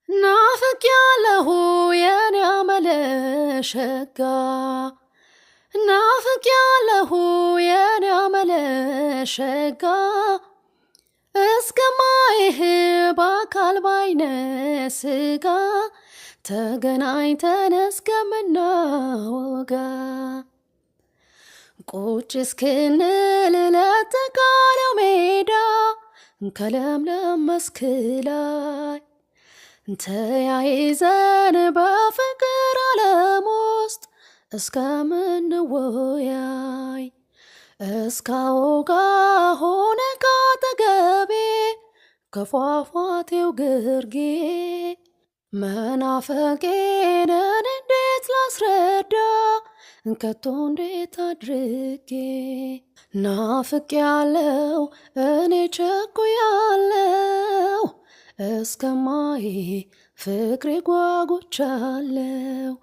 ናፍቄያለሁ የኔ አመለሸጋ ናፍቄያለሁ የኔ አመለሸጋ እስከማይህ በአካል ባይነ ስጋ ተገናኝተን እስከምናወጋ ቁጭ እስክንል ለተቃሪው ሜዳ ከለምለም መስክ ላይ ተያይዘን በፍቅር ዓለም ውስጥ እስከምንወያይ እስካወጋ ሆነ ካጠገቤ ከፏፏቴው ግርጌ መናፈቄን እንዴት ላስረዳ ከቶ እንዴት አድርጌ ናፍቄያለሁ እኔ ቸኩያለሁ እስከማይ ፍቅሬ ጓጉቻለሁ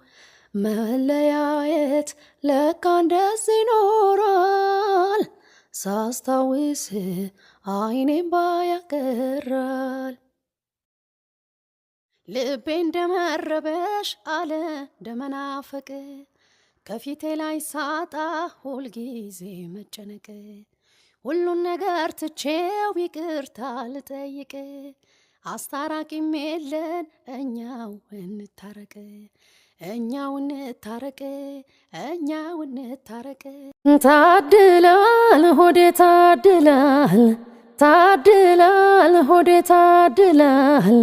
መለያየት ለካ እንደዚህ ይኖራል ሳስታውስ አይኔም ባያቀራል ልቤ እንደመረበሽ አለ እንደመናፈቅ ከፊቴ ላይ ሳጣ ሁልጊዜ መጨነቅ ሁሉን ነገር ትቼው ይቅርታ ልጠይቅ አስታራቂም የለን እኛው እንታረቅ ታድላል ሆዴ ታድላል ሆዴ ታድላል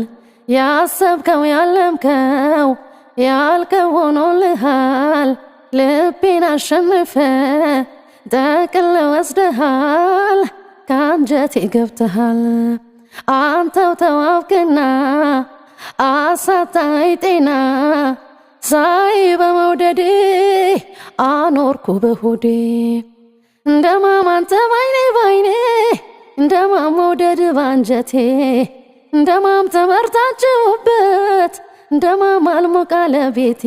ያሰብከው ያለምከው ያልከው ሆኖልሃል ልቤን አሸንፈ ጠቅል ወስደሃል ከአንጀቴ ገብተሃል አንተው ተዋብክና አሳጣኝ ጤና ሳይ በመውደዴ አኖርኩ በሆዴ እንደማም አንተ ባይኔ እንደማም መውደድ ባንጀቴ እንደማም ተመርታችሁበት እንደማም አልሞቃለ ቤቴ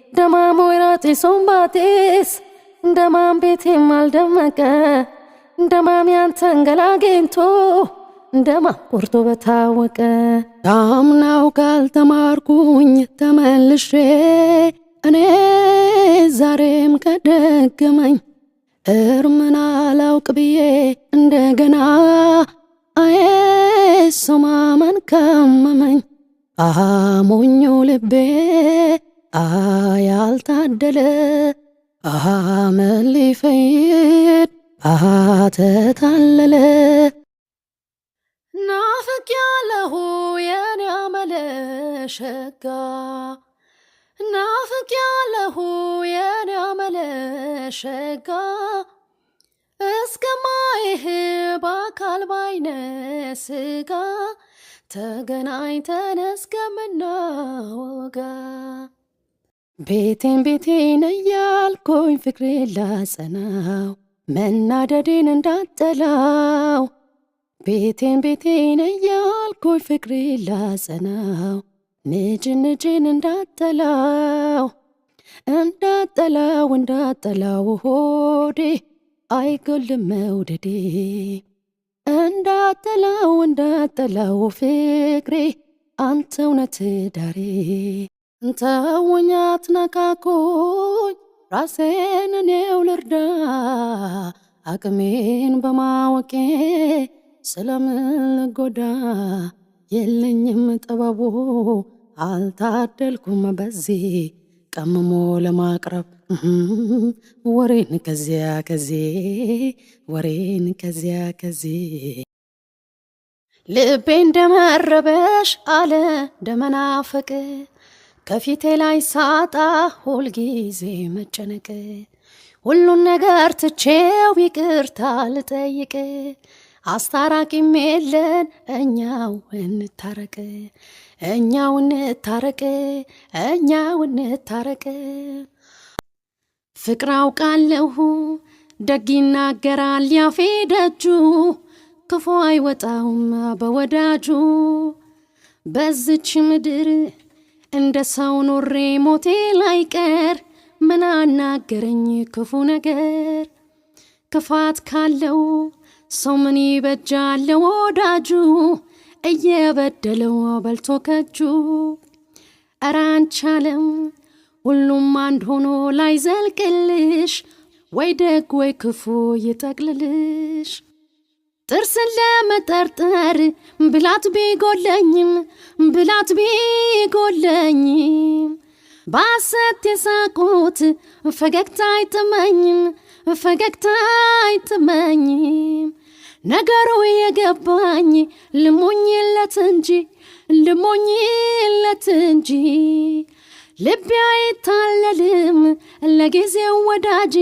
እንደማም ወይራ ጢሱም ባጢስ እንደማም ቤቴም አልደመቀ እንደማም ያንተን ገላ አግኝቶ እንደማም ቆርጦ በታወቀ አምናው ካልተማርኩኝ ተመልሼ እኔ ዛሬም ከደገመኝ እርምና ላውቅ ብዬ እንደገና ሰው ማመን ካመመኝ ሞኙ ልቤ ያልታደለ ምን ሊፈይድ ተታለለ ናፍቄያለሁ የኔ አመለሸጋ ናፍቄያለሁ የኔ አመለሸጋ እስከማይህ በአካል ባይነ ስጋ ተገናኝተን እስከምናወጋ ቤቴን እያልኩኝ ፍቅሬ ላጸናው መናደዴን እንዳጠላው ቤቴን እያልኩኝ ፍቅሬ ላጸናው ንጅን እንዳጠላው ሆዴ አይጎልም መውደዴ እንዳጠላው ፍቅሬ አንተ እውነት ዳሬ እንተውኝ አትነካኩኝ ራሴን እኔው ልርዳ አቅሜን በማወቄ ስለምን ልጎዳ የለኝም ጥበቡ አልታደልኩም በዚህ ቀምሞ ለማቅረብ ወሬን ከዚያ ልቤ እንደመረበሽ አለ እንደመናፈቅ ከፊቴ ላይ ሳጣ ሁልጊዜ መጨነቅ ሁሉን ነገር ትቼው ይቅርታ ልጠይቅ አስታራቂም የለን እኛው እንታረቅ ፍቅር አውቃለሁ ደግ ይናገራል ያፌ ደጁ ክፉ አይወጣውም በወዳጁ በዝች ምድር እንደ ሰው ኖሬ ሞቴ ላይቀር ምን አናገረኝ ክፉ ነገር ክፋት ካለው ሰው ምን ይበጃል ወዳጁ እየበደለው በልቶ ከጁ አራንቻለም ሁሉም አንድ ሆኖ ላይ ዘልቅልሽ ወይ ደግ ወይ ክፉ ይጠቅልልሽ ጥርስን ለመጠርጠር ብላት ቢጎለኝም ባሰት የሳቁት ፈገግታ አይጥመኝም ነገሩ የገባኝ ልሞኝለት እንጂ ልቤ አይታለልም ለጊዜው ወዳጅ